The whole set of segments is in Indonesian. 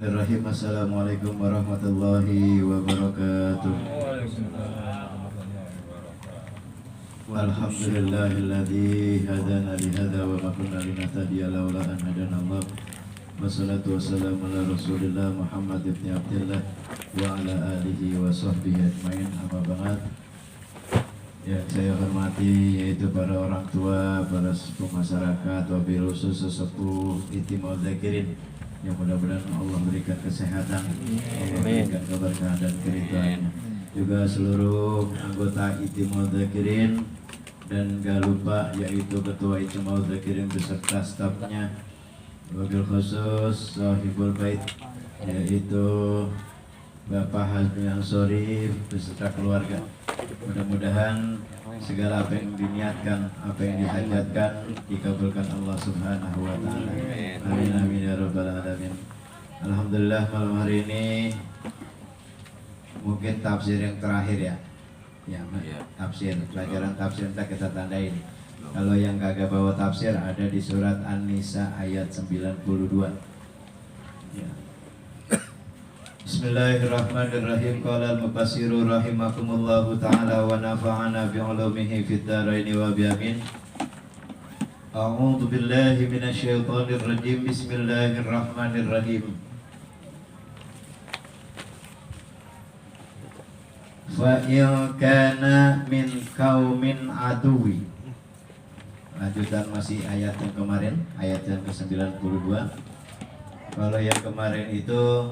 Bismillahirrahmanirrahim. Assalamualaikum warahmatullahi wabarakatuh. Alhamdulillahilladzi hadana lihada wa ma kunna linahtadiya laula an hadana Allah. Wassalatu wassalamu ala Rasulillah Muhammad ibn Abdillah wa ala alihi wa sahbihi ajmain. Amma ba'd. Yang saya hormati yaitu para orang tua, para sepuh masyarakat, wabil khusus sesepuh Ihtimul Dzakirin, yang mudah-mudahan Allah berikan kesehatan, Allah berikan keberkahan dan keridhaannya. Juga seluruh anggota Ihtimul Dzakirin, dan gak lupa yaitu Ketua Ihtimul Dzakirin beserta stafnya, wabil khusus Sahibul Bait yaitu Bapak Hazmi Ansori beserta keluarga. Mudah-mudahan segala apa yang diniatkan, apa yang dihajatkan dikabulkan Allah Subhanahu wa taala. Amin amin ya rabbal alamin. Alhamdulillah, malam hari ini mungkin tafsir yang terakhir ya. Tafsir, pelajaran tafsir kita tandain. Kalau yang kagak bawa tafsir ada di surat An-Nisa ayat 92. Ya. Bismillahirrahmanirrahim. Qala al-mufassiru rahimakumullahu ta'ala wa nafa'ana bi'ulumihi fid dharain wa bi'amin. A'udzu billahi minasyaitonir rajim. Bismillahirrahmanirrahim. Fa in kana min qaumin aduwi. Lanjutan masih ayat yang kemarin, ayat yang ke-92. Kalau yang kemarin itu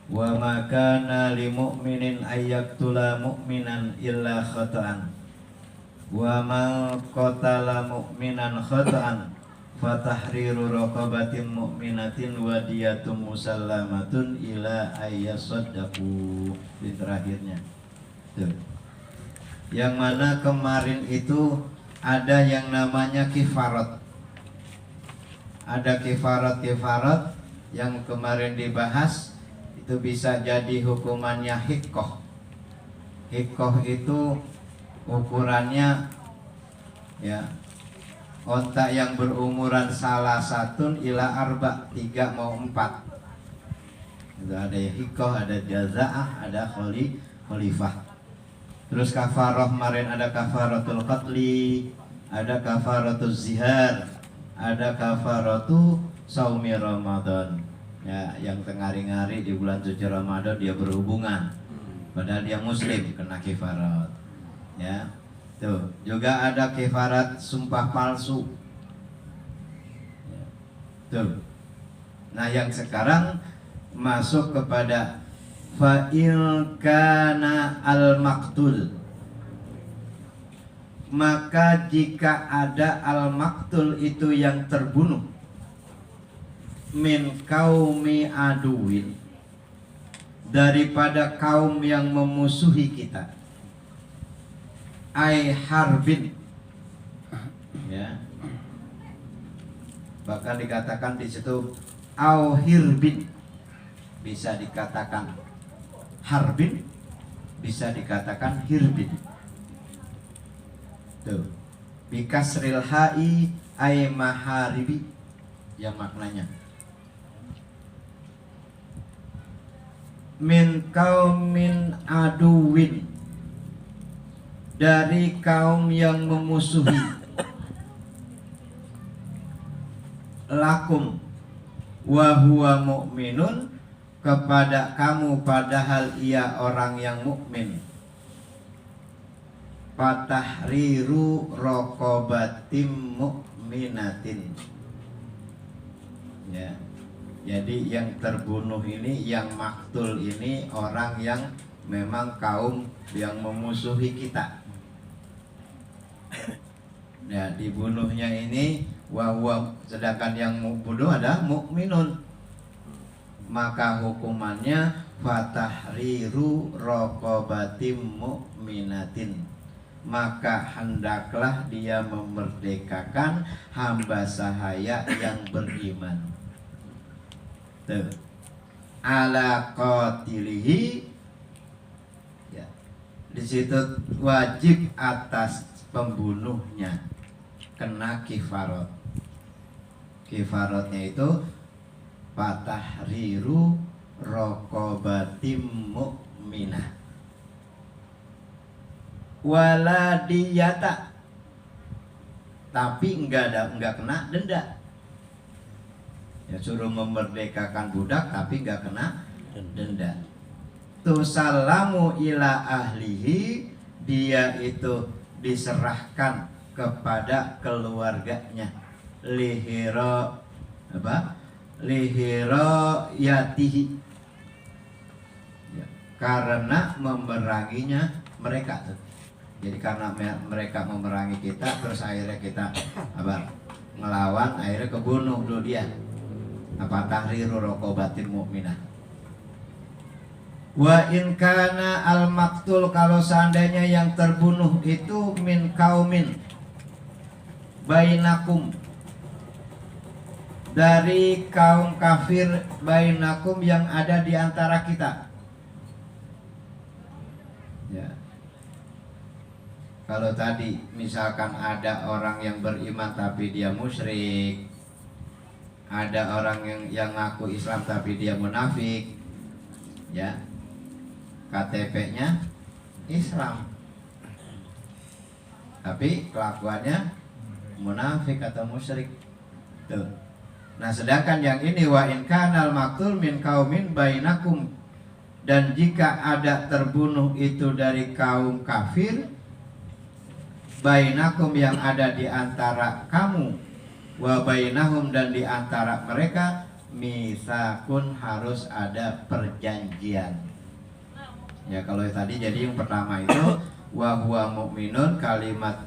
wa ma kana lil mu'minin ayyaqtula mu'minan illa khata'an wa ma qatala mu'minan khata'an fatahriru raqabatin mu'minatin wa diyatun musallamatun ila ayyasaddaqu. Di terakhirnya tuh. Yang mana kemarin itu ada yang namanya kifarat. Ada kifarat yang kemarin dibahas. Itu bisa jadi hukumannya hikoh. Hikoh itu ukurannya ya onta yang berumuran salah satun ila arba, 3 mau 4. Itu ada ya hikoh, ada jazaah, ada khalifah. Terus kafaroh kemarin ada kafaratul qatli, ada kafaratul zihar, ada kafaratu saumi Ramadan. Ya, yang tengari-ngari di bulan suci Ramadan dia berhubungan, padahal dia muslim, kena kifarat. Ya, tuh juga ada kifarat sumpah palsu. Ya, tuh. Nah, yang sekarang masuk kepada fa'il kana al-maktul. Maka jika ada al-maktul itu yang terbunuh min kaumi aduwin, daripada kaum yang memusuhi kita, ai harbin, ya, bahkan dikatakan di situ au hirbin, bisa dikatakan harbin, bisa dikatakan hirbin. Tuh, bikasril ha'i ai maharibi, yang maknanya min kaumin aduwin, dari kaum yang memusuhi, lakum wa huwa mu'minun, kepada kamu padahal ia orang yang mukmin, fatahriru raqabatim mu'minatin. Ya. Jadi yang terbunuh ini, yang maktul ini orang yang memang kaum yang memusuhi kita. Ya, dibunuhnya ini wahwa, sedangkan yang membunuh ada mukminun. Maka hukumannya fatahriru raqabatim mu'minatin. Maka hendaklah dia memerdekakan hamba sahaya yang beriman. Tuh. Ala qatilihi, ya. Di situ wajib atas pembunuhnya kena kifarat. Kifaratnya itu fatahriru raqabatim mu'minah wala diyata, tapi enggak kena denda. Ya suruh memerdekakan budak tapi enggak kena denda. Tusallamu ila ahlihi, dia itu diserahkan kepada keluarganya. Lihiro apa? Lihiro yatihi, ya, karena memeranginya mereka. Jadi karena mereka memerangi kita, terus akhirnya kita apa? Ngelawan, akhirnya kebunuh dulu dia. Apa tahriru raqabatin mu'minah. Wa in kana al maktul, kalau seandainya yang terbunuh itu min kaumin bainakum, dari kaum kafir, bainakum yang ada di antara kita. Ya. Kalau tadi misalkan ada orang yang beriman tapi dia musyrik, ada orang yang ngaku Islam tapi dia munafik, ya, KTP-nya Islam tapi kelakuannya munafik atau musyrik. Tuh. Nah, sedangkan yang ini wa in kanal maktul min kaumin bainakum, dan jika ada terbunuh itu dari kaum kafir, bainakum yang ada di antara kamu, wa bainahum dan di antara mereka, misakun harus ada perjanjian. Ya kalau tadi jadi yang pertama itu wa huwa mu'minun, kalimat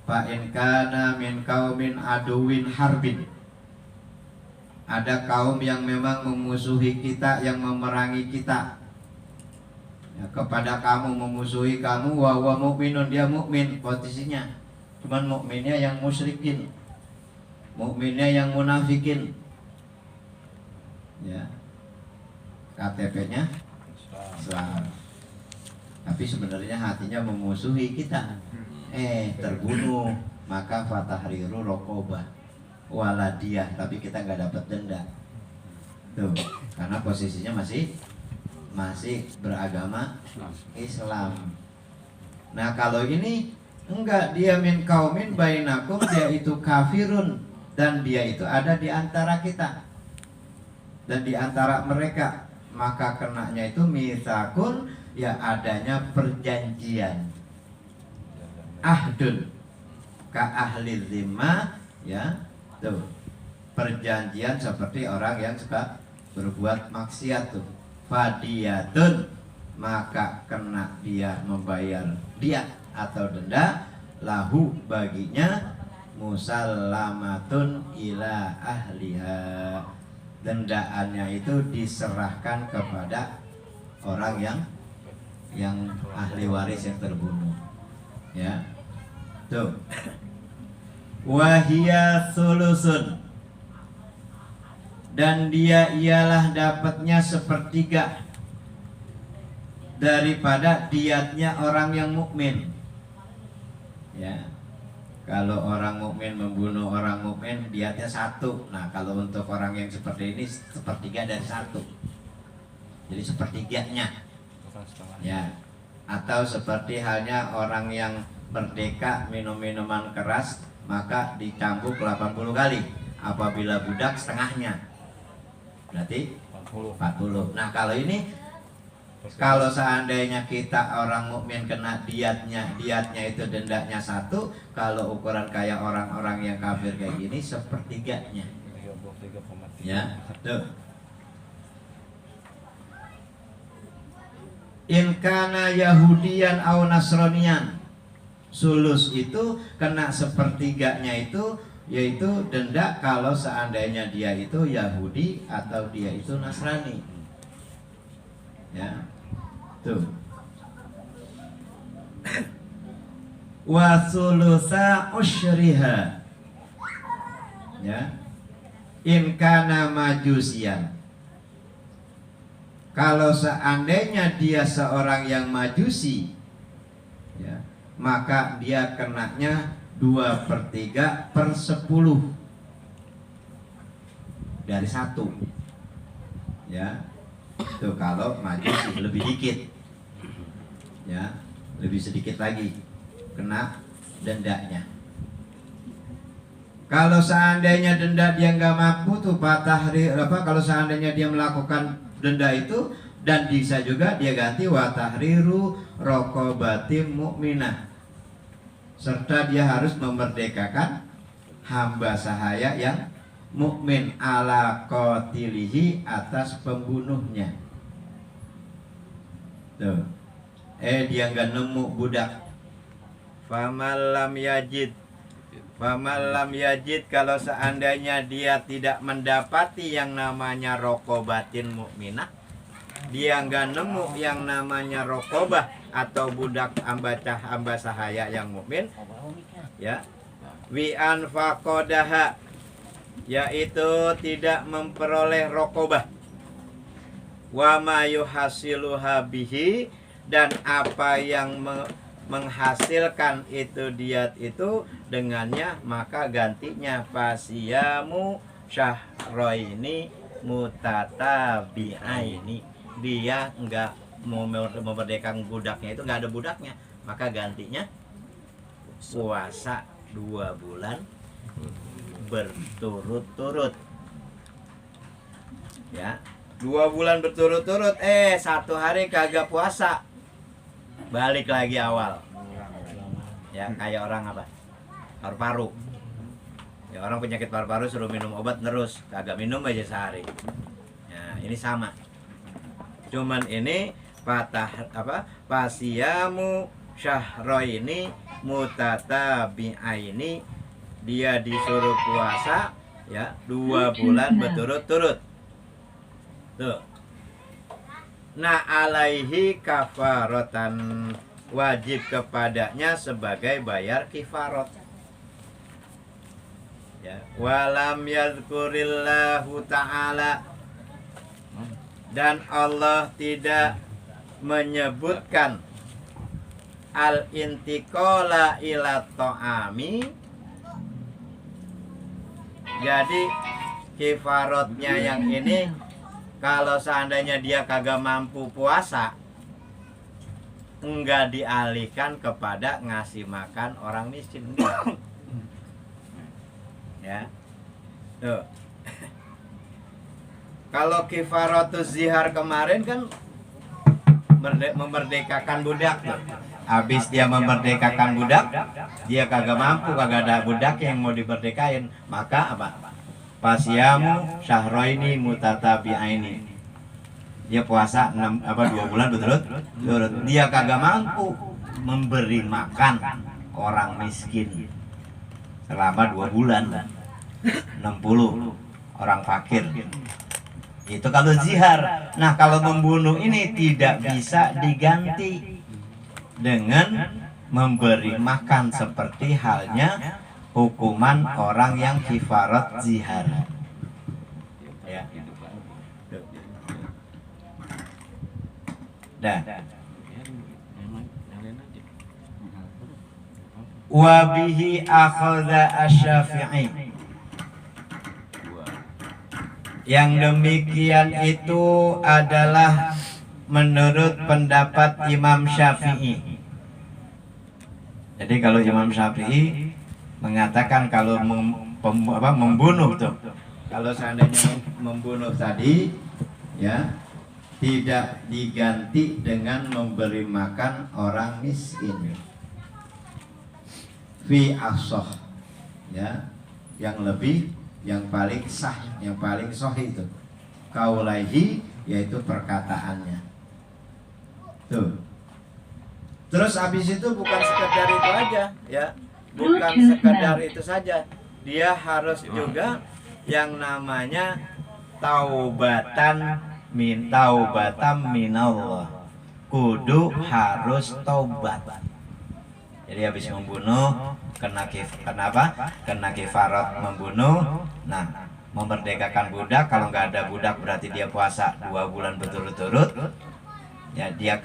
fa in kana min qaumin aduwin harbin, ada kaum yang memang memusuhi kita, yang memerangi kita, ya, kepada kamu, memusuhi kamu, wa huwa mu'minun, dia mukmin posisinya, cuman mukminnya yang musyrikin, mukminnya yang munafikin, ya, KTP-nya Islam, tapi sebenarnya hatinya memusuhi kita, terbunuh, maka fatahriru raqabah waladiyah, tapi kita nggak dapat denda. Tuh, karena posisinya masih beragama Islam. Nah kalau ini enggak, dia min kaumin bainakum, dia itu kafirun, dan dia itu ada di antara kita dan di antara mereka, maka kenanya itu mitsakun, ya adanya perjanjian, ahdun ka ahli zimma, ya tuh, perjanjian seperti orang yang suka berbuat maksiat tuh, fadiyatun, maka kena dia membayar diat atau denda, lahu baginya, musallamatun ila ahliha, dendaannya itu diserahkan kepada orang yang ahli waris yang terbunuh, ya tuh. Wahia sulusun, dan dia ialah dapatnya sepertiga daripada diatnya orang yang mukmin. Ya, kalau orang mukmin membunuh orang mukmin, diatnya 1. Nah, kalau untuk orang yang seperti ini, sepertiga dari 1. Jadi sepertiganya. Ya, atau seperti halnya orang yang merdeka minum minuman keras, maka dicambuk 80 kali. Apabila budak, setengahnya, berarti 40. Nah kalau ini, kalau seandainya kita orang mukmin kena diatnya itu dendanya 1, kalau ukuran kayak orang-orang yang kafir kayak gini, sepertiganya. Ya, tuh. In kana Yahudian au Nasronian, sulus itu kena sepertiganya itu, yaitu denda kalau seandainya dia itu Yahudi atau dia itu Nasrani. Ya, tuh. Wa sulusa usyriha, ya, in kana majusian, kalau seandainya dia seorang yang majusi, ya, maka dia kenanya 2/3/10. dari 1. Ya, itu kalau majus lebih dikit, ya, lebih sedikit lagi kena dendanya. Kalau seandainya denda dia nggak mampu tuh kalau seandainya dia melakukan denda itu, dan bisa juga dia ganti wa tahriru raqabatim mu'minah, serta dia harus memerdekakan hamba sahaya yang mukmin ala qatilihi, atas pembunuhnya. Tuh. Dia nggak nemu budak. Famalam yajid, kalau seandainya dia tidak mendapati yang namanya raqabatin mukminah, dia nggak nemu yang namanya raqabah atau budak hamba sahaya yang mukmin, ya, wi anfaqadaha, yaitu tidak memperoleh raqabah, wa ma yuhasiluha bihi, dan apa yang menghasilkan itu diat itu dengannya, maka gantinya fasiyamu syahraini mutatabi'aini. Dia enggak mau memerdekakan budaknya, itu enggak ada budaknya, maka gantinya puasa 2 bulan berturut-turut. Ya, 2 bulan berturut-turut, 1 hari kagak puasa, balik lagi awal. Ya, kayak orang apa? Paru-paru. Ya, orang penyakit paru-paru suruh minum obat terus, kagak minum aja sehari. Ya, ini sama. Cuman ini pasiyamu syahraini mutatabi'aini, dia disuruh puasa, ya, 2 bulan berturut-turut. Tuh. Nah, alaihi kafaratan, wajib kepadanya sebagai bayar kifarat. Ya, walam yadhkurillahu ta'ala, dan Allah tidak menyebutkan al-intiqala ila ta'ami. Jadi kifaratnya yang ini, kalau seandainya dia kagak mampu puasa, enggak dialihkan kepada ngasih makan orang miskin. Ya. Tuh. Kalau kifaratuz zihar kemarin kan memerdekakan budak tuh. Habis dia memerdekakan budak, dia kagak mampu, kagak ada budak yang mau dimerdekain, maka apa? Pasyamu syahraini mutatabi'aini. Dia puasa 2 bulan berturut-turut. Dia kagak mampu memberi makan orang miskin selama 2 bulan. 60 orang fakir. Itu kalau zihar. Nah, kalau membunuh ini tidak bisa diganti dengan memberi makan, seperti halnya hukuman orang yang kifarat zihar. Ya. Dah. Wa bihi akhadha asy-Syafi'i. Yang demikian itu adalah menurut pendapat Imam Syafi'i. Jadi kalau Imam Syafi'i mengatakan kalau membunuh tuh, kalau seandainya membunuh tadi, ya, tidak diganti dengan memberi makan orang miskin. Fi ashah, ya, yang paling sah, yang paling sahih itu kaulaihi, yaitu perkataannya. Tuh. Terus habis itu bukan sekedar itu aja, ya, bukan sekedar itu saja, dia harus juga yang namanya taubatan minallah, kudu harus taubat. Jadi habis membunuh kena kifarat membunuh. Nah, memerdekakan budak, kalau nggak ada budak berarti dia puasa 2 bulan berturut-turut. Ya, dia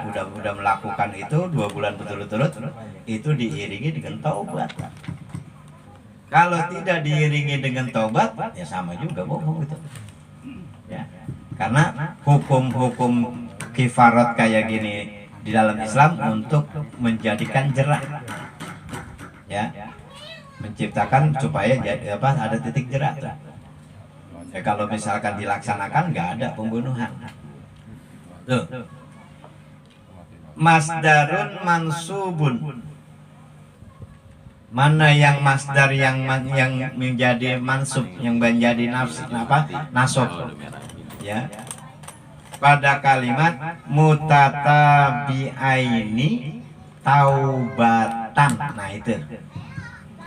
udah melakukan itu 2 bulan berturut-turut, itu diiringi dengan taubat. Kalau tidak diiringi dengan taubat, ya sama juga bohong itu. Ya. Karena hukum-hukum kifarat kayak gini di dalam Islam untuk menjadikan jerak, ya, menciptakan supaya jadi apa, ada titik jerak. Ya, kalau misalkan dilaksanakan nggak ada pembunuhan. Tuh. Masdarun mansubun. Mana yang masdar yang menjadi mansub, yang menjadi nasab, ya, pada kalimat mutatabi'aini taubatan. Nah itu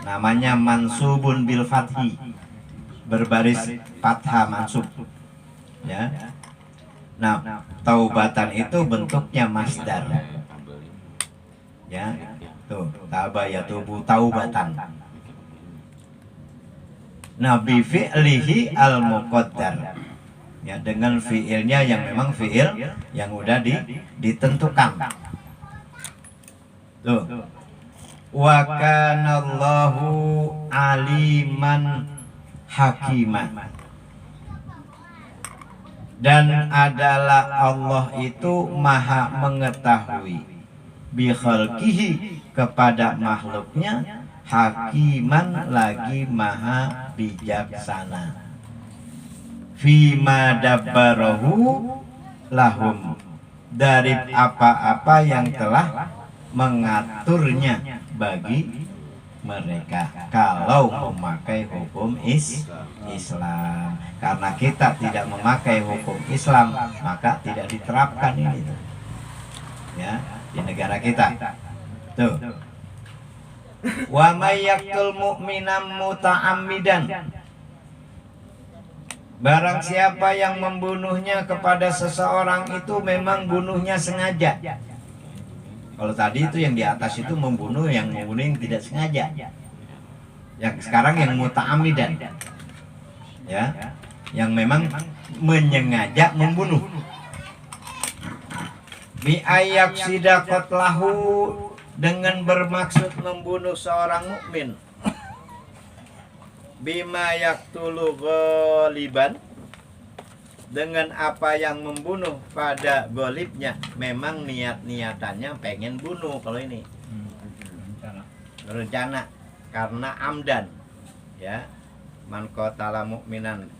namanya mansubun bil fathi, berbaris fathah mansub, ya. Nah, taubatan itu bentuknya masdar, ya. Tuh, taba yatubu taubatan. Nah, bi fi'lihi al-muqaddar. Ya, dengan fi'ilnya yang memang fi'il yang udah ditentukan. Tuh. Wa kanallahu aliman hakiman. Dan adalah Allah itu maha mengetahui bi khalqihi, kepada makhluknya, hakiman lagi maha bijaksana, fima dabbarahu lahum, dari apa-apa yang telah mengaturnya bagi mereka kalau memakai hukum Islam. Karena kita tidak memakai hukum Islam, maka tidak diterapkan ini tuh, ya, di negara kita. Tuh. Wa may yaqtul mu'minan muta'ammidan. Barang siapa yang membunuhnya kepada seseorang itu memang bunuhnya sengaja. Kalau tadi itu yang di atas itu membunuh yang tidak sengaja. Yang sekarang yang muta'ammidan. Ya. Yang memang menyengaja membunuh. Bi ayyak sidaqat lahu, dengan bermaksud membunuh seorang mukmin. Bima yaktulu ghaliban, dengan apa yang membunuh pada golibnya, memang niatannya pengen bunuh. Kalau ini rencana karena amdan, ya, man qatala mu'minan,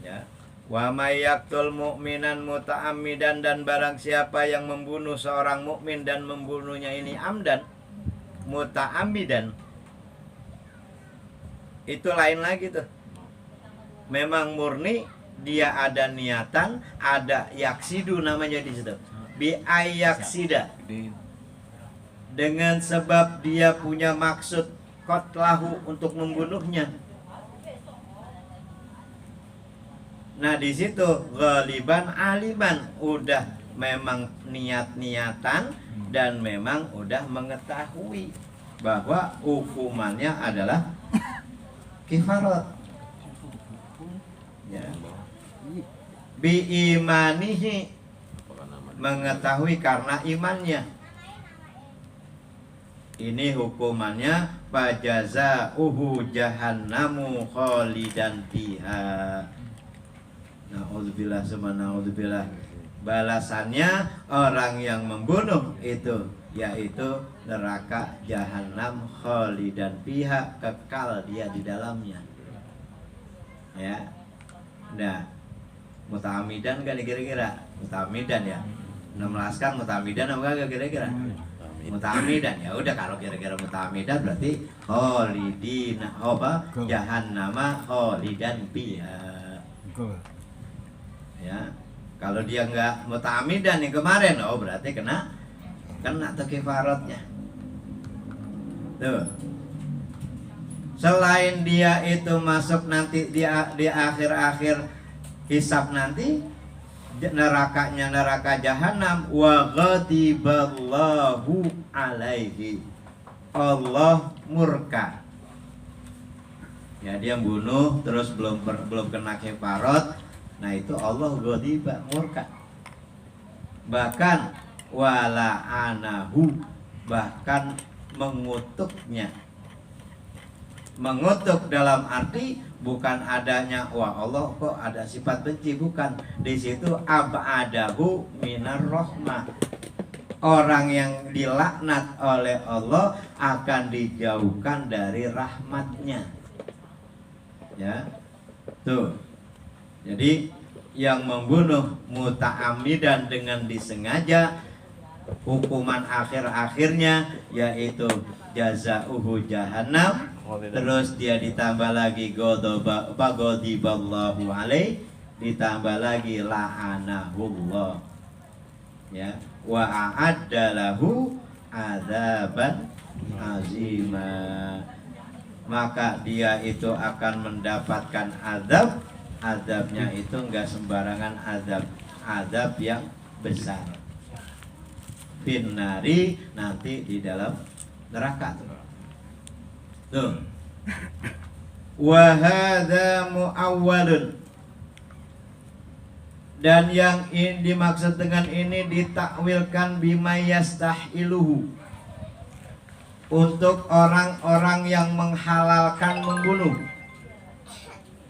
ya. Wa may yaqtul mu'minan muta'ammidan, dan barang siapa yang membunuh seorang mukmin dan membunuhnya ini amdan, muta'ammidan, itu lain lagi tuh. Memang murni dia ada niatan, ada yaksidu namanya di situ. Bi ayaksida, dengan sebab dia punya maksud qatlahu, untuk membunuhnya. Nah di situ ghaliban aliman, udah memang niatan dan memang udah mengetahui bahwa hukumannya adalah kifarat, ya. Bi imanihi, mengetahui karena imannya. Ini hukumannya fajazauhu jahannamu khalidan fiha. Na'udzubillah summa na'udzubillah. Balasannya orang yang membunuh itu yaitu neraka jahanam khalidan fiha, kekal dia di dalamnya. Ya. Nah, muta'amidan kan kira-kira? Muta'amidan ya. Memelaskan muta'amidan apa enggak kira-kira? Muta'amidan, ya udah, kalau kira-kira muta'amidan berarti khalidina apa? Jahannama khalidan fiha. Ya, kalau dia nggak muta'amidan yang kemarin, oh berarti kena tuh kifaratnya. Tuh. Selain dia itu masuk nanti di akhir-akhir hisab nanti, nerakanya neraka jahanam, wa ghadiballahu alaihi, Allah murka. Ya, dia bunuh terus belum kena kifarat. Nah itu Allah ghadiba, murka. Bahkan wala anahu, bahkan mengutuknya. Mengutuk dalam arti bukan adanya wah Allah kok ada sifat benci, bukan. Di situ abadahu minar rahmah. Orang yang dilaknat oleh Allah akan dijauhkan dari rahmatnya. Ya. Tuh. Jadi yang membunuh muta'ammidan dengan disengaja, hukuman akhirnya yaitu jazauhu jahannam. Terus dia ditambah lagi ghadiballahu alaih, ditambah lagi la'anahullah. Ya, wa a'adda lahu adzaban azima. Maka dia itu akan mendapatkan azab. Azabnya itu enggak sembarangan azab yang besar. Finnari, nanti di dalam neraka. Tuh. Wa hadza muawwalun. Dan yang dimaksud dengan ini ditakwilkan bima yastahiluhu, untuk orang-orang yang menghalalkan membunuh.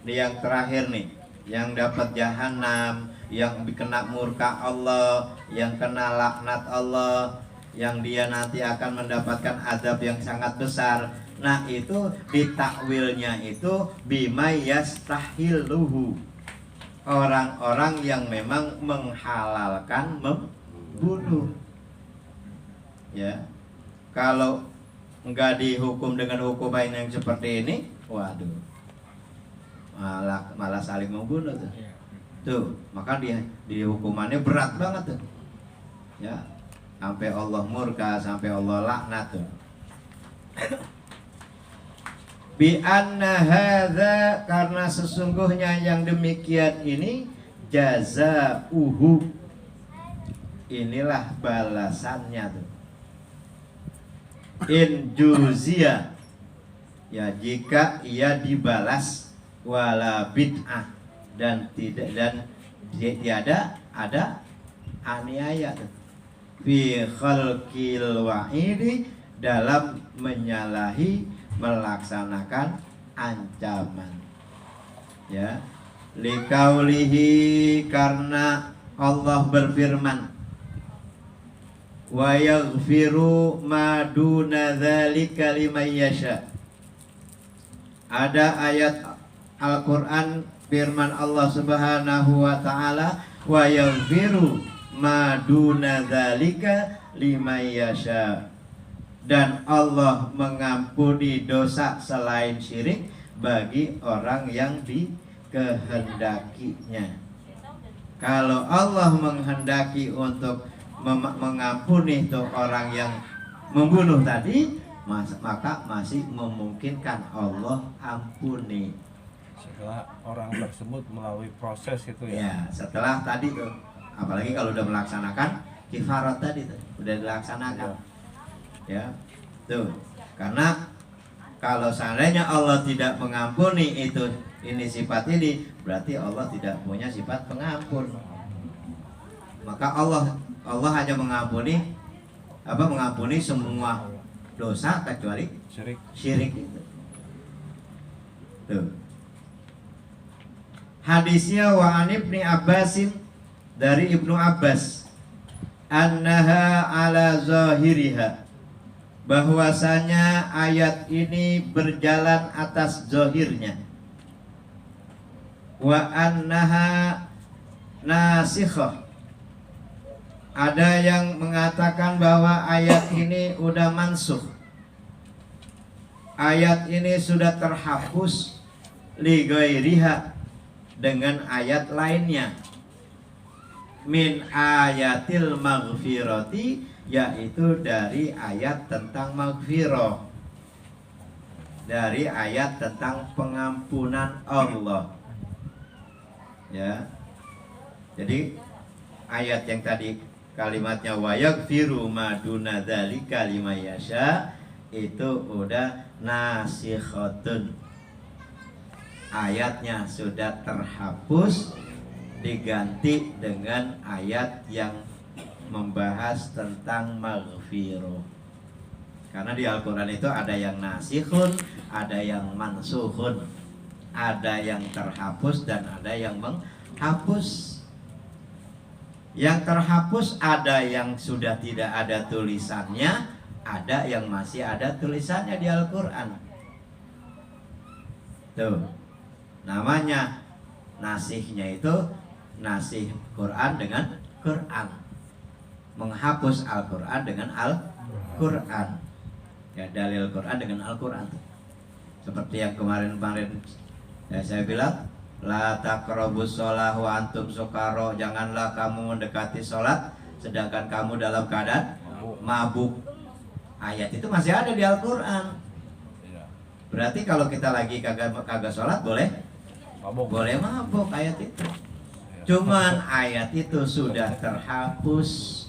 Ini yang terakhir nih, yang dapat jahanam, yang kena murka Allah, yang kena laknat Allah, yang dia nanti akan mendapatkan azab yang sangat besar. Nah itu ditakwilnya itu bima yastahiluhu, orang-orang yang memang menghalalkan membunuh. Ya, kalau enggak dihukum dengan hukuman yang seperti ini, waduh, malah saling membunuh tuh. Tuh, maka dia di hukumannya berat banget tuh. Ya, sampai Allah murka, sampai Allah laknat tuh. Bi anna hadza, karena sesungguhnya yang demikian ini jazauhu, inilah balasannya tuh. In juzia, ya jika ia dibalas, wala bid'ah, dan tiada ada aniaya tuh. Fi khalqil wa'idi, dalam menyalahi melaksanakan ancaman. Ya, likaulihi, karena Allah berfirman, wa yaghfiru ma duna dzalika liman yasha. Ada ayat Al-Qur'an firman Allah Subhanahu wa taala, wa yaghfiru ma duna dzalika liman yasha, dan Allah mengampuni dosa selain syirik bagi orang yang dikehendakinya. Kalau Allah menghendaki untuk mengampuni itu orang yang membunuh tadi, maka masih memungkinkan Allah ampuni. Setelah orang tersebut melalui proses itu ya. Ya, setelah tadi tuh, apalagi kalau udah melaksanakan kifarat tadi tuh, udah dilaksanakan. Ya, tuh, karena kalau seandainya Allah tidak mengampuni ini sifat ini, berarti Allah tidak punya sifat pengampun. Maka Allah hanya mengampuni semua dosa kecuali syirik itu. Tuh. Hadisnya wa an Ibnu Abbasin, dari Ibnu Abbas, annaha ala zahiriha, bahwasanya ayat ini berjalan atas zahirnya. Wa annaha nasikhah, ada yang mengatakan bahwa ayat ini udah mansukh, ayat ini sudah terhapus li ghairiha, dengan ayat lainnya, min ayatil maghfirati, yaitu dari ayat tentang maghfirah, dari ayat tentang pengampunan Allah. Ya, jadi ayat yang tadi kalimatnya wa yaghfiru ma duna dzalika liman yasha, itu udah nasikhatun, ayatnya sudah terhapus, diganti dengan ayat yang membahas tentang maghfirah. Karena di Al-Quran itu ada yang nasihun, ada yang mansuhun, ada yang terhapus dan ada yang menghapus. Yang terhapus ada yang sudah tidak ada tulisannya, ada yang masih ada tulisannya di Al-Quran. Tuh, namanya nasihnya itu nasih Quran dengan Quran, menghapus Al-Quran dengan Al-Quran. Ya, dalil Quran dengan Al-Quran. Seperti yang kemarin-kemarin ya, saya bilang, la taqrabus shalah wa antum sukara, janganlah kamu mendekati sholat sedangkan kamu dalam keadaan mabuk. Ayat itu masih ada di Al-Quran. Berarti kalau kita lagi kagak sholat boleh mabuk. Boleh mabuk ayat itu. Cuman ayat itu sudah terhapus.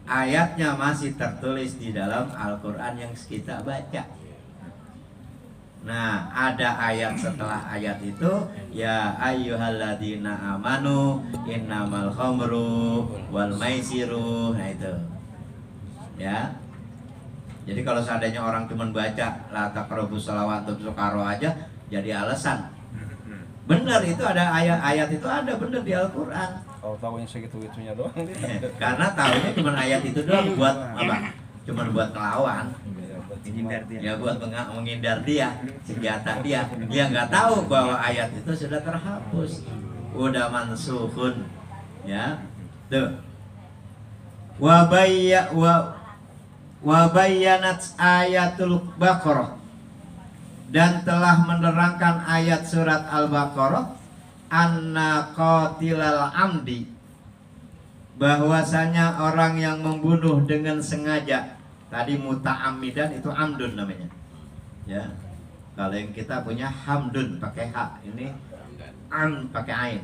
Ayatnya masih tertulis di dalam Al-Quran yang kita baca. Nah, ada ayat setelah ayat itu, ya ayyuhalladzina amanu innamal khamru wal maisiru. Nah itu. Ya. Jadi kalau seandainya orang cuma baca la taqrabus shalawat sukaro aja jadi alasan. Benar itu ada ayat itu ada benar di Al-Qur'an. Kalau tahunya segitu-gitunya doang. Karena tahunya cuma ayat itu doang buat apa? Cuma buat ngelawan. Ya buat menghindar dia, senjata dia. Dia nggak tahu bahwa ayat itu sudah terhapus, udah mansuhun, ya. Tuh. Wa bayyanat ayatul Baqarah, dan telah menerangkan ayat surat Al-Baqarah anna qatilal amdi, bahwasanya orang yang membunuh dengan sengaja. Tadi muta'ammidan itu amdun namanya. Ya. Kalau yang kita punya hamdun pakai h, ini an pakai ain.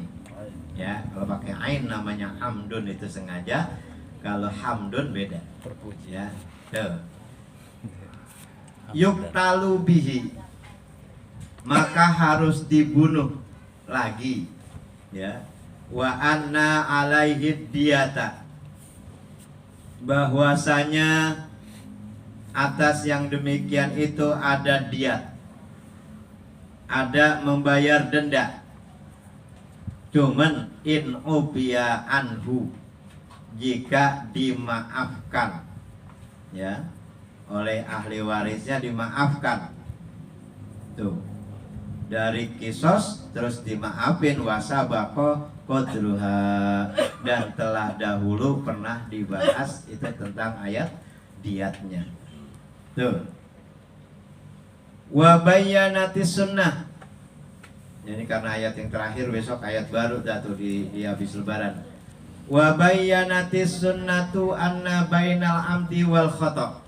Ya, kalau pakai ain namanya hamdun itu sengaja, kalau hamdun beda. Terpuji. Ya. Tuh. Yuktalu bihi, maka harus dibunuh lagi. Ya. Wa anna alaihi diyata, bahwasanya atas yang demikian itu ada diat, ada membayar denda. Cuman in ubiya anhu, jika dimaafkan, ya, oleh ahli warisnya dimaafkan. Tuh, dari kisos terus dimaafin, wasabako qadruha, dan telah dahulu pernah dibahas itu tentang ayat diatnya. Tuh. Wa bayyanatis sunnah. Ini karena ayat yang terakhir, besok ayat baru tuh di habis lebaran. Wa bayyanatis sunnatu anna bainal amdi wal khata',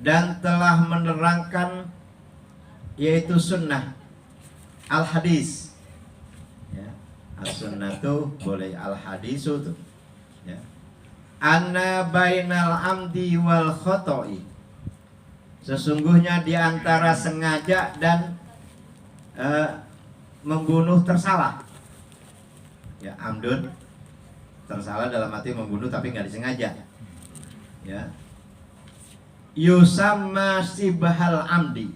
dan telah menerangkan yaitu sunnah al hadis. Ya. As-sunnatu boleh al hadisu tuh. Ya. Anna bainal amdi wal khoto'i, sesungguhnya di antara sengaja dan membunuh tersalah. Ya, amdun tersalah dalam arti membunuh tapi nggak disengaja. Ya. Yusamma sibahal amdi,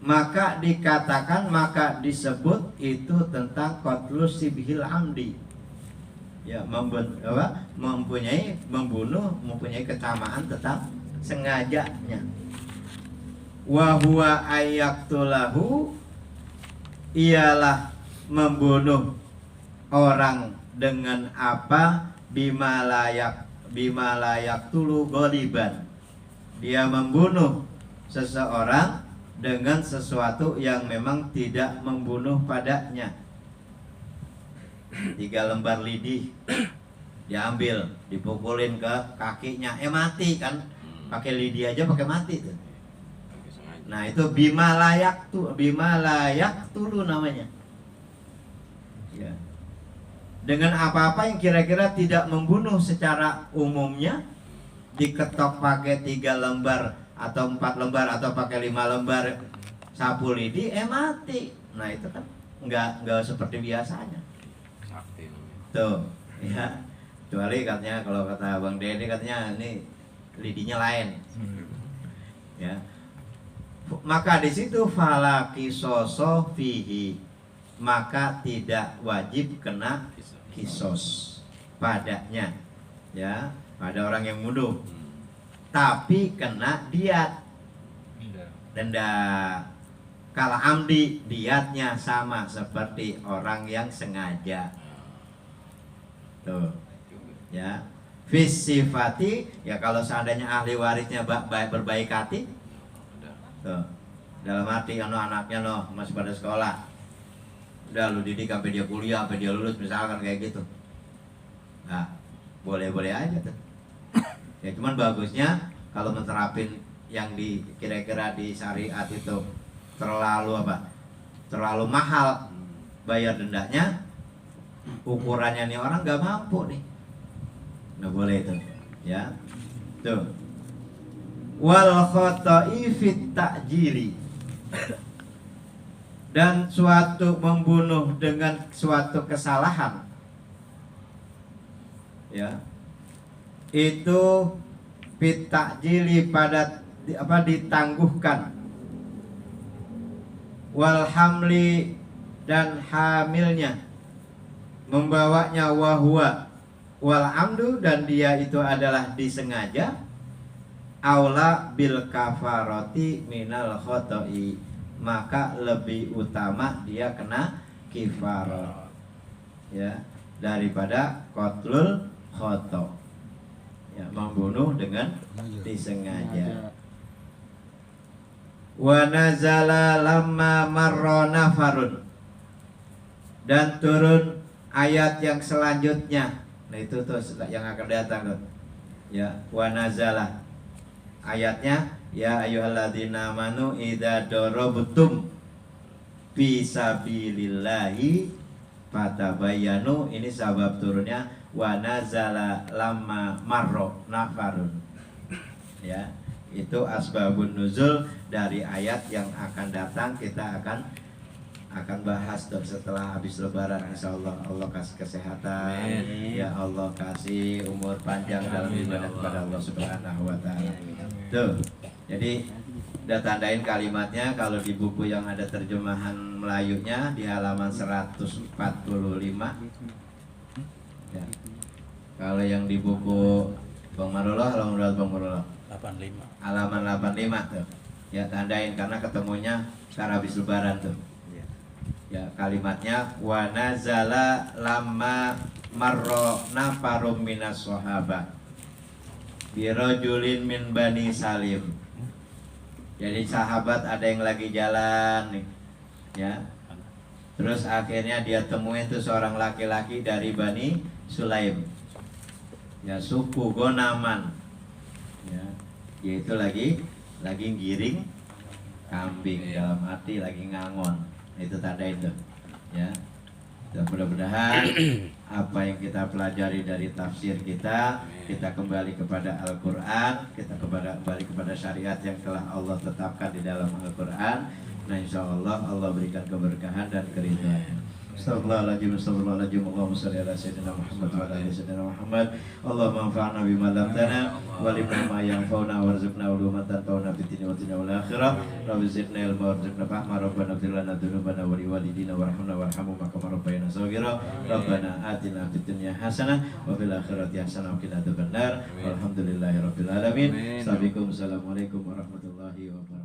maka dikatakan, maka disebut itu tentang qatlus sibhil amdi. Ya, mempunyai kecamaan tetap sengajanya. Wa huwa ayyaqtulahu, ialah membunuh orang dengan apa? Bima layak tulu goliban, dia membunuh seseorang dengan sesuatu yang memang tidak membunuh padanya. 3 lembar lidih diambil, dipukulin ke kakinya, mati kan? Pakai lidih aja pakai mati tuh. Nah itu bima layak tulu namanya. Ya. Dengan apa-apa yang kira-kira tidak membunuh secara umumnya, diketok pakai 3 lembar atau 4 lembar atau pakai 5 lembar sapu lidi, mati. Nah itu kan nggak seperti biasanya. Tuh, ya. Kecuali katanya kalau kata Bang Dede katanya ini lidinya lain. Ya. Maka di situ fala qisoso fihi, maka tidak wajib kena kisos padanya, ya, pada orang yang membunuh. Tapi kena diat, denda. Kalau amdi, diatnya sama seperti orang yang sengaja. Tuh, ya. Fisifati, ya kalau seandainya ahli warisnya berbaik hati, tuh, dalam arti anaknya masih pada sekolah, udah lu didik sampai dia kuliah, sampai dia lulus misalkan kayak gitu. Nah, boleh-boleh aja tuh. Ya cuman bagusnya kalau menerapin yang di kira-kira di syariat itu terlalu mahal bayar dendanya, ukurannya nih orang nggak mampu nih, nggak boleh itu, ya. Tuh, wal khoto'i fit ta'jili, dan suatu membunuh dengan suatu kesalahan, ya, itu fit ta'jili pada ditangguhkan, wal hamli, dan hamilnya, membawanya, wahwa wal amdu, dan dia itu adalah disengaja, aula bil kafaroti minal khoto'i, maka lebih utama dia kena kifarah, ya, daripada qatlul khoto, ya, membunuh dengan disengaja. Wa nazala lamma marra nafarun, dan turun ayat yang selanjutnya. Nah itu tuh yang akan datang tuh, ya. Wa nazala ayatnya, ya ayyuhalladzina amanu idza darabtum fi sabilillahi fatabayyanu. Ini sebab turunnya wa nazala lamma marra nafarun, ya. Itu asbabun nuzul dari ayat yang akan datang. Kita akan bahas setelah habis lebaran, insyaallah. Allah kasih kesehatan. Amin. Ya Allah kasih umur panjang dalam ibadah kepada Allah Subhanahu wa taala. Tuh. Jadi udah tandain kalimatnya. Kalau di buku yang ada terjemahan Melayunya di halaman 145. Ya. Kalau yang di buku Bang Marullah, halaman berapa Bang Marullah? 85. Halaman 85 tuh. Ya tandain karena ketemunya sekarang habis lebaran tuh. Ya kalimatnya wa nazala lamma marra nafarum minas sahabah birajulin min bani Salim. Jadi sahabat ada yang lagi jalan nih, ya. Terus akhirnya dia temuin tuh seorang laki-laki dari Bani Sulaim, ya, suku Gonaman, ya. Yaitu lagi giring kambing, dalam arti lagi ngangon. Itu tanda itu, ya. Dan mudah-mudahan apa yang kita pelajari dari tafsir kita kembali kepada Al-Quran, kita kembali kepada syariat yang telah Allah tetapkan di dalam Al-Quran. Nah insya Allah Allah berikan keberkahan dan keridhaan. Astagfirullahaladzim, astagfirullahaladzim. Allahumma salli ala sayyidina Muhammad wa ala ali sayyidina Muhammad. Allahumma anfa'na bima 'allamtana wa limma yanfa'una warzuqna uluman tanfa'una fid dunya wa fil akhirah. Rabbi zidna ilma warzuqna fahma. Rabbana ighfir lana dzunubana wa liwalidina warhamna warhamhum kama rabbayana shaghira. Rabbana atina fid dunya hasanah wa fil akhirati hasanah wa qina adzabannar. Walhamdulillahirabbil alamin. Assalamualaikum warahmatullahi wabarakatuh.